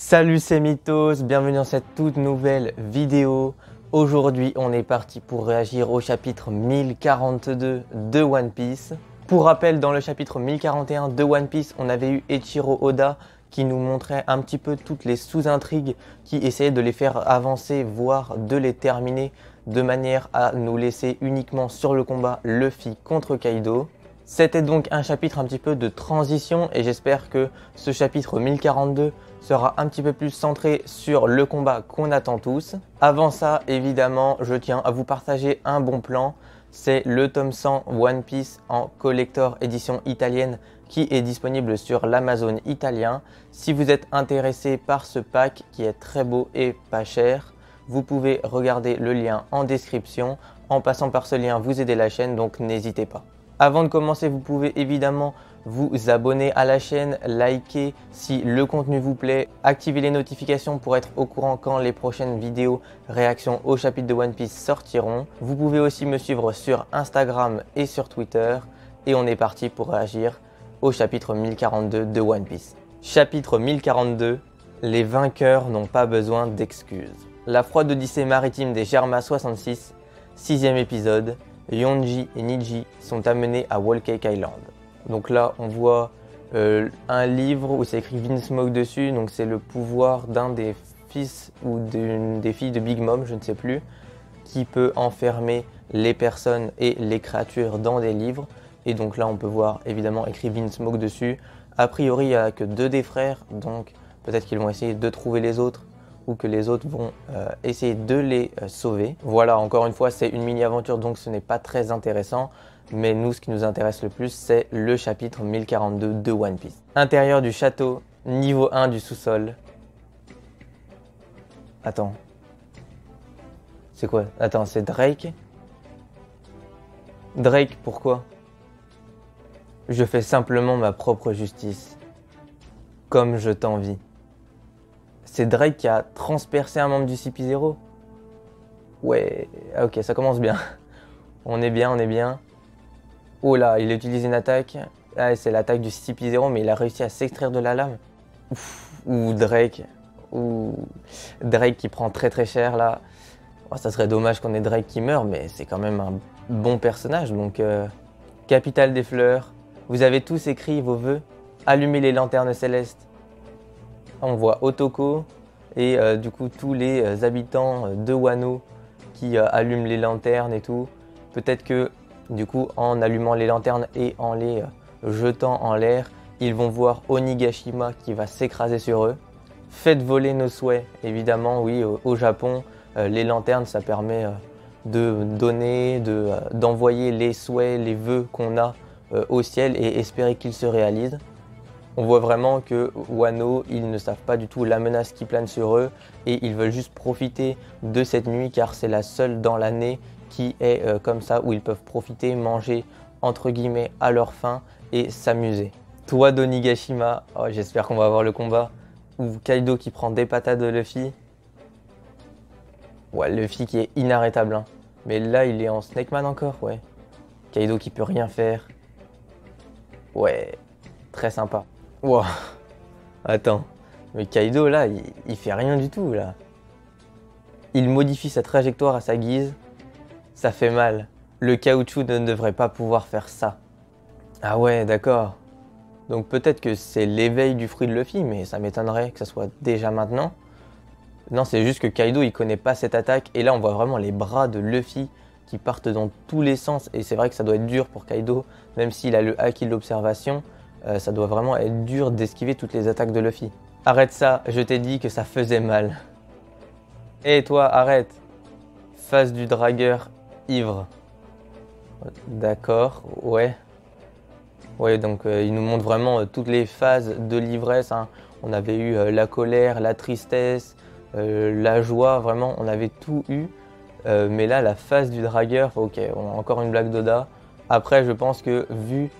Salut, c'est Mythos, bienvenue dans cette toute nouvelle vidéo. Aujourd'hui, on est parti pour réagir au chapitre 1042 de One Piece. Pour rappel, dans le chapitre 1041 de One Piece, on avait eu Eiichiro Oda qui nous montrait un petit peu toutes les sous-intrigues qui essayaient de les faire avancer, voire de les terminer de manière à nous laisser uniquement sur le combat Luffy contre Kaido. C'était donc un chapitre un petit peu de transition et j'espère que ce chapitre 1042 sera un petit peu plus centré sur le combat qu'on attend tous. Avant ça, évidemment, je tiens à vous partager un bon plan. C'est le tome 100 One Piece en collector édition italienne qui est disponible sur l'Amazon italien. Si vous êtes intéressé par ce pack qui est très beau et pas cher, vous pouvez regarder le lien en description. En passant par ce lien, vous aidez la chaîne, donc n'hésitez pas. Avant de commencer, vous pouvez évidemment vous abonner à la chaîne, liker si le contenu vous plaît, activer les notifications pour être au courant quand les prochaines vidéos réactions au chapitre de One Piece sortiront. Vous pouvez aussi me suivre sur Instagram et sur Twitter. Et on est parti pour réagir au chapitre 1042 de One Piece. Chapitre 1042, les vainqueurs n'ont pas besoin d'excuses. La froide odyssée maritime des Germa 66, 6e épisode. Yonji et Niji sont amenés à Whole Cake Island. Donc là, on voit un livre où c'est écrit Vinsmoke dessus. Donc c'est le pouvoir d'un des fils ou d'une des filles de Big Mom, je ne sais plus, qui peut enfermer les personnes et les créatures dans des livres. Et donc là, on peut voir évidemment écrit Vinsmoke dessus. A priori, il n'y a que 2 des frères, donc peut-être qu'ils vont essayer de trouver les autres ou que les autres vont essayer de les sauver. Voilà, encore une fois, c'est une mini-aventure, donc ce n'est pas très intéressant. Mais nous, ce qui nous intéresse le plus, c'est le chapitre 1042 de One Piece. Intérieur du château, niveau 1 du sous-sol. Attends. C'est quoi? Attends, c'est Drake? Drake, pourquoi? Je fais simplement ma propre justice. Comme je t'envie. C'est Drake qui a transpercé un membre du CP0. Ouais, ok, ça commence bien. On est bien, on est bien. Oh là, il a utilisé une attaque. Ah, c'est l'attaque du CP0, mais il a réussi à s'extraire de la lame. Ou Drake. Ou Drake qui prend très très cher là. Oh, ça serait dommage qu'on ait Drake qui meurt, mais c'est quand même un bon personnage. Donc, capitale des fleurs. Vous avez tous écrit vos vœux. Allumez les lanternes célestes. On voit Otoko et du coup tous les habitants de Wano qui allument les lanternes et tout. Peut-être que du coup en allumant les lanternes et en les jetant en l'air, ils vont voir Onigashima qui va s'écraser sur eux. Faites voler nos souhaits, évidemment oui, au Japon, les lanternes ça permet de donner, d'envoyer les souhaits, les vœux qu'on a au ciel et espérer qu'ils se réalisent. On voit vraiment que Wano, ils ne savent pas du tout la menace qui plane sur eux et ils veulent juste profiter de cette nuit car c'est la seule dans l'année qui est comme ça où ils peuvent profiter, manger entre guillemets à leur faim et s'amuser. Toi d'Onigashima, oh, j'espère qu'on va avoir le combat ou Kaido qui prend des patates de Luffy. Ouais, Luffy qui est inarrêtable hein. Mais là il est en Snake Man encore, ouais. Kaido qui peut rien faire. Ouais, très sympa. Wow. Attends, mais Kaido là, il fait rien du tout là. Il modifie sa trajectoire à sa guise. Ça fait mal. Le caoutchouc ne devrait pas pouvoir faire ça. Ah ouais, d'accord. Donc peut-être que c'est l'éveil du fruit de Luffy, mais ça m'étonnerait que ça soit déjà maintenant. Non, c'est juste que Kaido il connaît pas cette attaque. Et là on voit vraiment les bras de Luffy qui partent dans tous les sens. Et c'est vrai que ça doit être dur pour Kaido, même s'il a le haki de l'observation. Ça doit vraiment être dur d'esquiver toutes les attaques de Luffy. Arrête ça, je t'ai dit que ça faisait mal. Hé toi, arrête. Face du dragueur ivre. D'accord, ouais. Ouais, donc il nous montre vraiment toutes les phases de l'ivresse. Hein. On avait eu la colère, la tristesse, la joie, vraiment, on avait tout eu. Mais là, la phase du dragueur, ok, encore une blague d'Oda. Après, je pense que vu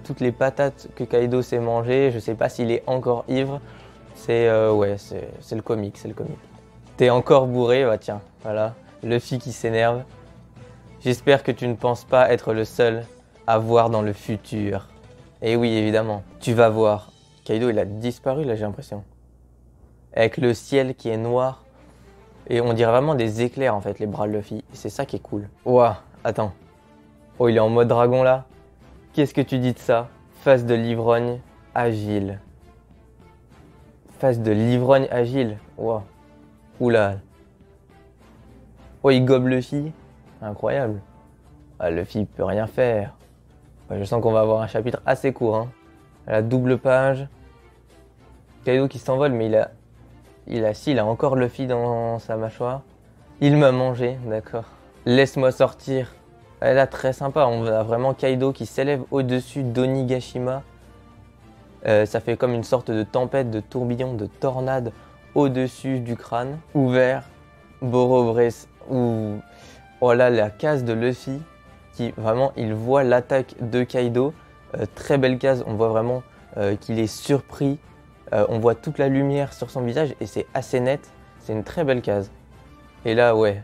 toutes les patates que Kaido s'est mangé, je sais pas s'il est encore ivre. C'est ouais, c'est le comique, c'est le comique. T'es encore bourré, bah tiens, voilà, Luffy qui s'énerve. J'espère que tu ne penses pas être le seul à voir dans le futur. Et oui, évidemment, tu vas voir. Kaido, il a disparu là, j'ai l'impression. avec le ciel qui est noir. Et on dirait vraiment des éclairs en fait, les bras de Luffy. Et c'est ça qui est cool. Ouah, attends. Oh, il est en mode dragon là. Qu'est-ce que tu dis de ça? Face de l'ivrogne agile. Face de l'ivrogne agile. Ouah. Oula. Oh, il gobe Luffy. Incroyable. Ah, Luffy il peut rien faire. Ouais, je sens qu'on va avoir un chapitre assez court. Hein. À la double page. Kaido qui s'envole, mais il a encore Luffy dans sa mâchoire. Il m'a mangé, d'accord. Laisse-moi sortir. Elle est très sympa. On a vraiment Kaido qui s'élève au-dessus d'Onigashima. Ça fait comme une sorte de tempête, de tourbillon, de tornade au-dessus du crâne. Ouvert. Boro-Bress. Ou oh là, la case de Luffy. Qui vraiment, il voit l'attaque de Kaido. Très belle case. On voit vraiment qu'il est surpris. On voit toute la lumière sur son visage et c'est assez net. C'est une très belle case. Et là, ouais,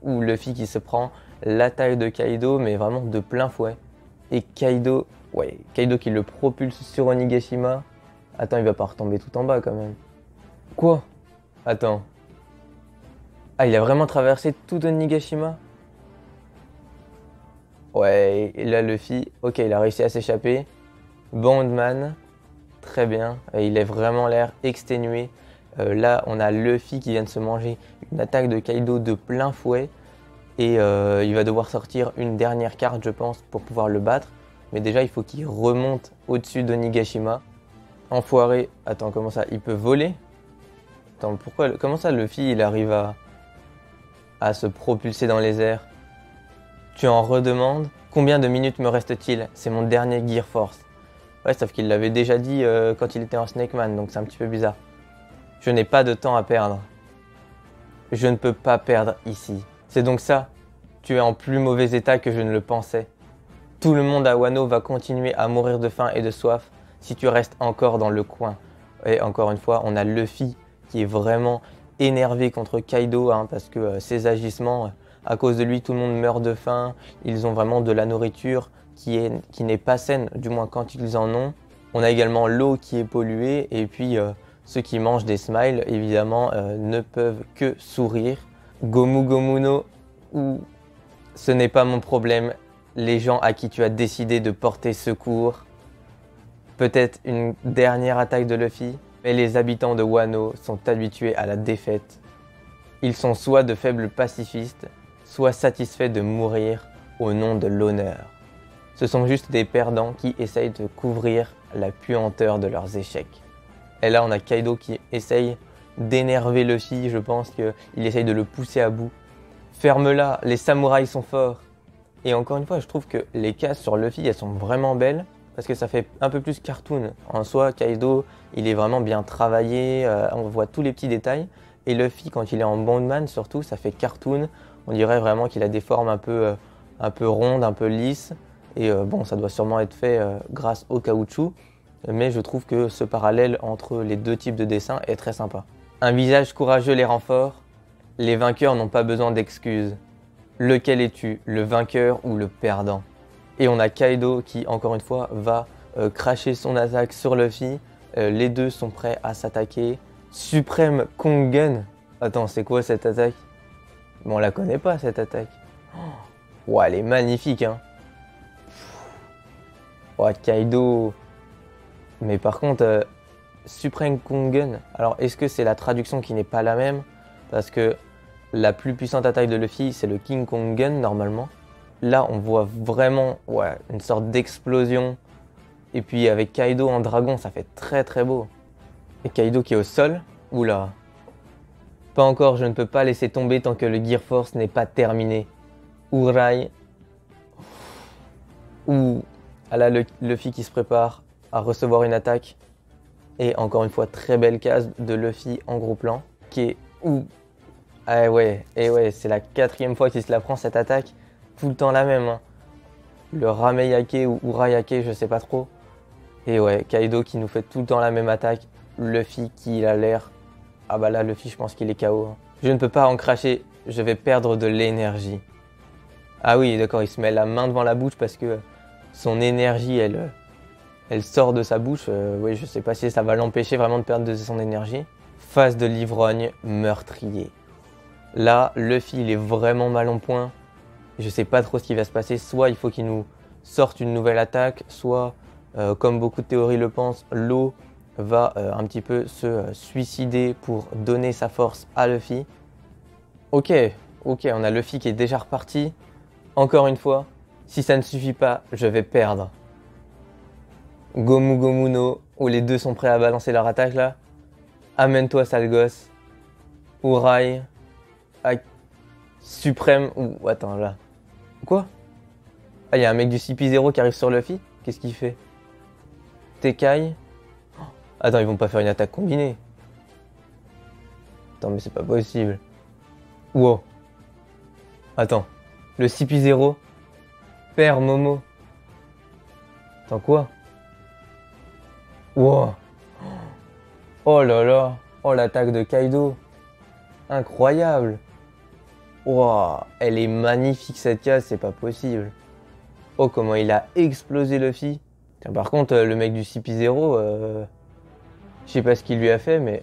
où Luffy qui se prend l'attaque de Kaido, mais vraiment de plein fouet. Et Kaido, ouais, Kaido qui le propulse sur Onigashima. Attends, il va pas retomber tout en bas quand même. Quoi? Attends. Ah, il a vraiment traversé tout Onigashima? Ouais, et là Luffy, ok, il a réussi à s'échapper. Bondman. Très bien, il a vraiment l'air exténué. Là, on a Luffy qui vient de se manger une attaque de Kaido de plein fouet. Et il va devoir sortir une dernière carte, je pense, pour pouvoir le battre. Mais déjà, il faut qu'il remonte au-dessus d'Onigashima. Enfoiré. Attends, comment ça? Il peut voler? Attends, pourquoi? Comment ça, Luffy, il arrive à se propulser dans les airs? Tu en redemandes? Combien de minutes me reste-t-il? C'est mon dernier Gear Force. Ouais, sauf qu'il l'avait déjà dit quand il était en Snake Man, donc c'est un petit peu bizarre. Je n'ai pas de temps à perdre. Je ne peux pas perdre ici. C'est donc ça. Tu es en plus mauvais état que je ne le pensais. Tout le monde à Wano va continuer à mourir de faim et de soif si tu restes encore dans le coin. Et encore une fois, on a Luffy qui est vraiment énervé contre Kaido, hein, parce que ses agissements, à cause de lui, tout le monde meurt de faim. Ils ont vraiment de la nourriture qui n'est pas saine, du moins quand ils en ont. On a également l'eau qui est polluée et puis ceux qui mangent des smiles, évidemment, ne peuvent que sourire. Gomu Gomu no, ou ce n'est pas mon problème, les gens à qui tu as décidé de porter secours. Peut-être une dernière attaque de Luffy, mais les habitants de Wano sont habitués à la défaite. Ils sont soit de faibles pacifistes, soit satisfaits de mourir au nom de l'honneur. Ce sont juste des perdants qui essayent de couvrir la puanteur de leurs échecs. Et là, on a Kaido qui essaye d'énerver Luffy. Je pense qu'il essaye de le pousser à bout. Ferme-la, les samouraïs sont forts. Et encore une fois, je trouve que les cases sur Luffy, elles sont vraiment belles. Parce que ça fait un peu plus cartoon. En soi, Kaido, il est vraiment bien travaillé. On voit tous les petits détails. Et Luffy, quand il est en Bondman, surtout, ça fait cartoon. On dirait vraiment qu'il a des formes un peu rondes, un peu lisses. Et bon, ça doit sûrement être fait grâce au caoutchouc. Mais je trouve que ce parallèle entre les deux types de dessins est très sympa. Un visage courageux les rend forts. Les vainqueurs n'ont pas besoin d'excuses. Lequel es-tu, le vainqueur ou le perdant? Et on a Kaido qui, encore une fois, va cracher son attaque sur Luffy. Les deux sont prêts à s'attaquer. Suprême Kongen. Attends, c'est quoi cette attaque? Bon, on la connaît pas cette attaque. Oh, ouais, elle est magnifique, hein. Ouais, Kaido. Mais par contre, Supreme Kongen. Alors, est-ce que c'est la traduction qui n'est pas la même? Parce que la plus puissante attaque de Luffy, c'est le King Kongen, normalement. Là, on voit vraiment une sorte d'explosion. Et puis, avec Kaido en dragon, ça fait très très beau. Et Kaido qui est au sol. Oula. Pas encore, je ne peux pas laisser tomber tant que le Gear Force n'est pas terminé. Urai. Ouh. Ah là, Luffy qui se prépare à recevoir une attaque. Et encore une fois, très belle case de Luffy en gros plan. Qui est... Ouh. Ah ouais, et ouais, c'est la 4e fois qu'il se la prend cette attaque. Tout le temps la même. Hein. Le Rameyake ou Urayake, je sais pas trop. Et ouais, Kaido qui nous fait tout le temps la même attaque. Luffy qui a l'air... Ah bah là, Luffy, je pense qu'il est KO. Hein. Je ne peux pas en cracher, je vais perdre de l'énergie. Ah oui, d'accord, il se met la main devant la bouche parce que son énergie, elle sort de sa bouche. Oui, je sais pas si ça va l'empêcher vraiment de perdre de son énergie. Phase de l'ivrogne meurtrier. Là, Luffy, il est vraiment mal en point. Je sais pas trop ce qui va se passer. Soit il faut qu'il nous sorte une nouvelle attaque, soit, comme beaucoup de théories le pensent, l'eau va un petit peu se suicider pour donner sa force à Luffy. Ok, on a Luffy qui est déjà reparti. Encore une fois, si ça ne suffit pas, je vais perdre. Gomu Gomu no, où les deux sont prêts à balancer leur attaque là. Amène-toi sale gosse. Urai. Suprême. Ou attends là. Quoi? Ah, il y a un mec du CP0 qui arrive sur Luffy. Qu'est-ce qu'il fait? Tekai. Attends, ils vont pas faire une attaque combinée. Attends, mais c'est pas possible. Wow. Attends. Le CP0 perd Momo. Attends, quoi? Wow. Oh là là. Oh, l'attaque de Kaido. Incroyable. Wow. Elle est magnifique cette case, c'est pas possible. Oh, comment il a explosé Luffy. Tiens, par contre, le mec du CP0, je sais pas ce qu'il lui a fait, mais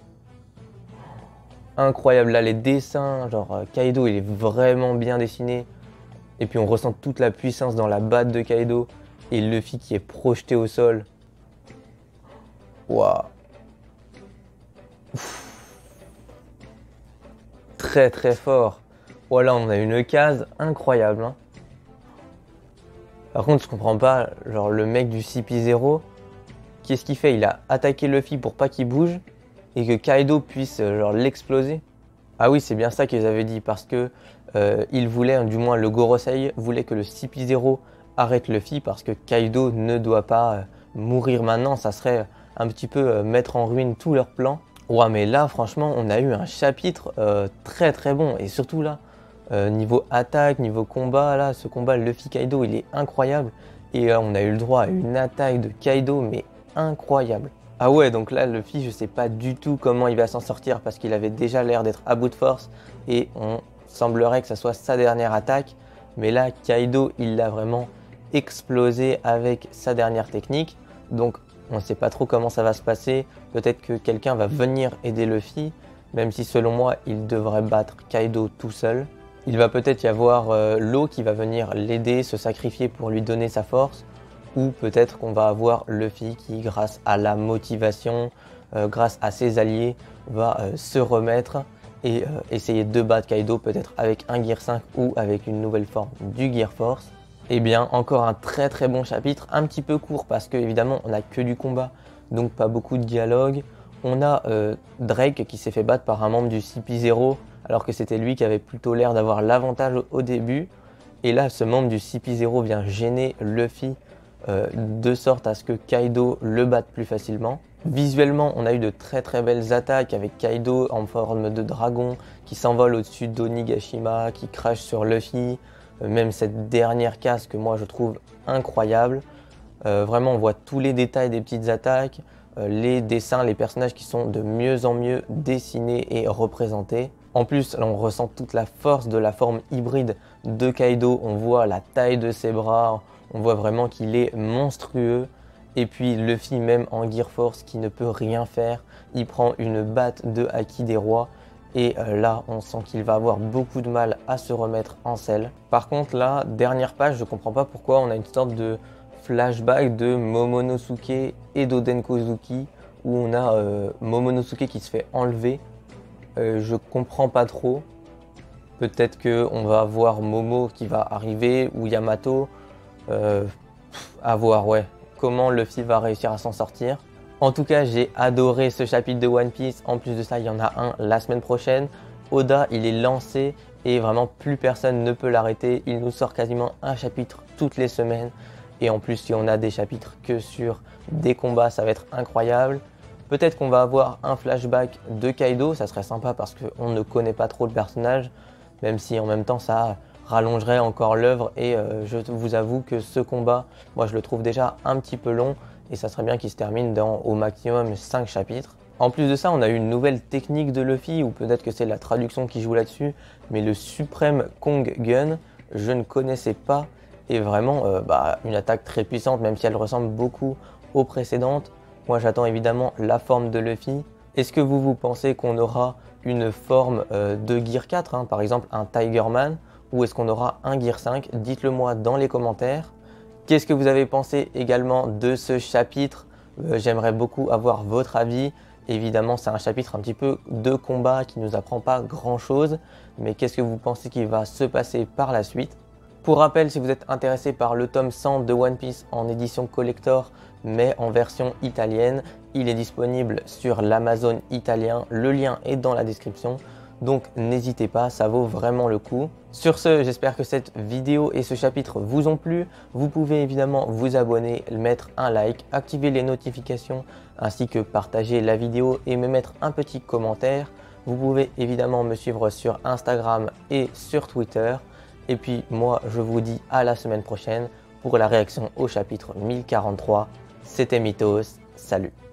incroyable. Là, les dessins, genre Kaido, il est vraiment bien dessiné. Et puis on ressent toute la puissance dans la batte de Kaido. Et Luffy qui est projeté au sol. Waouh. Très très fort. Voilà, on a une case incroyable. Hein. Par contre, je comprends pas, genre le mec du CP0, qu'est-ce qu'il fait? Il a attaqué Luffy pour pas qu'il bouge et que Kaido puisse genre l'exploser. Ah oui, c'est bien ça qu'ils avaient dit, parce que il voulait, du moins le Gorosei voulait que le CP0 arrête Luffy parce que Kaido ne doit pas mourir maintenant, ça serait un petit peu mettre en ruine tout leur plan. Ouais, mais là, franchement, on a eu un chapitre très très bon, et surtout là, niveau attaque, niveau combat, là, ce combat Luffy-Kaido, il est incroyable, et on a eu le droit à une attaque de Kaido, mais incroyable. Ah ouais, donc là, Luffy, je sais pas du tout comment il va s'en sortir, parce qu'il avait déjà l'air d'être à bout de force, et on semblerait que ça soit sa dernière attaque, mais là, Kaido, il l'a vraiment explosé avec sa dernière technique, donc on ne sait pas trop comment ça va se passer. Peut-être que quelqu'un va venir aider Luffy, même si selon moi, il devrait battre Kaido tout seul. Il va peut-être y avoir l'eau qui va venir l'aider, se sacrifier pour lui donner sa force. Ou peut-être qu'on va avoir Luffy qui, grâce à la motivation, grâce à ses alliés, va se remettre et essayer de battre Kaido, peut-être avec un Gear 5 ou avec une nouvelle forme du Gear Force. Eh bien, encore un très très bon chapitre, un petit peu court parce que évidemment on n'a que du combat, donc pas beaucoup de dialogue. On a Drake qui s'est fait battre par un membre du CP0 alors que c'était lui qui avait plutôt l'air d'avoir l'avantage au début. Et là, ce membre du CP0 vient gêner Luffy de sorte à ce que Kaido le batte plus facilement. Visuellement, on a eu de très très belles attaques avec Kaido en forme de dragon qui s'envole au-dessus d'Onigashima, qui crache sur Luffy. Même cette dernière case que moi je trouve incroyable. Vraiment on voit tous les détails des petites attaques, les dessins, les personnages qui sont de mieux en mieux dessinés et représentés. En plus là, on ressent toute la force de la forme hybride de Kaido, on voit la taille de ses bras, on voit vraiment qu'il est monstrueux. Et puis Luffy même en Gear Force qui ne peut rien faire, il prend une batte de Haki des rois. Et là, on sent qu'il va avoir beaucoup de mal à se remettre en selle. Par contre, là, dernière page, je comprends pas pourquoi on a une sorte de flashback de Momonosuke et d'Oden Kozuki où on a Momonosuke qui se fait enlever. Je comprends pas trop. Peut-être qu'on va voir Momo qui va arriver ou Yamato. À voir, ouais. Comment Luffy va réussir à s'en sortir. En tout cas, j'ai adoré ce chapitre de One Piece. En plus de ça, il y en a un la semaine prochaine. Oda, il est lancé et vraiment plus personne ne peut l'arrêter. Il nous sort quasiment un chapitre toutes les semaines. Et en plus, si on a des chapitres que sur des combats, ça va être incroyable. Peut-être qu'on va avoir un flashback de Kaido, ça serait sympa parce qu'on ne connaît pas trop le personnage. Même si en même temps, ça rallongerait encore l'œuvre. Et je vous avoue que ce combat, moi je le trouve déjà un petit peu long. Et ça serait bien qu'il se termine dans au maximum 5 chapitres. En plus de ça, on a eu une nouvelle technique de Luffy, ou peut-être que c'est la traduction qui joue là-dessus, mais le Supreme Kong Gun, je ne connaissais pas, et vraiment une attaque très puissante, même si elle ressemble beaucoup aux précédentes. Moi j'attends évidemment la forme de Luffy, Est-ce que vous pensez qu'on aura une forme de Gear 4, hein, par exemple un Tigerman, ou est-ce qu'on aura un Gear 5? Dites-le moi dans les commentaires. Qu'est-ce que vous avez pensé également de ce chapitre? J'aimerais beaucoup avoir votre avis. Évidemment, c'est un chapitre un petit peu de combat qui ne nous apprend pas grand-chose, mais qu'est-ce que vous pensez qu'il va se passer par la suite? Pour rappel, si vous êtes intéressé par le tome 100 de One Piece en édition collector, mais en version italienne, il est disponible sur l'Amazon italien. Le lien est dans la description. Donc n'hésitez pas, ça vaut vraiment le coup. Sur ce, j'espère que cette vidéo et ce chapitre vous ont plu. Vous pouvez évidemment vous abonner, mettre un like, activer les notifications ainsi que partager la vidéo et me mettre un petit commentaire. Vous pouvez évidemment me suivre sur Instagram et sur Twitter. Et puis moi, je vous dis à la semaine prochaine pour la réaction au chapitre 1043. C'était Mythos, salut!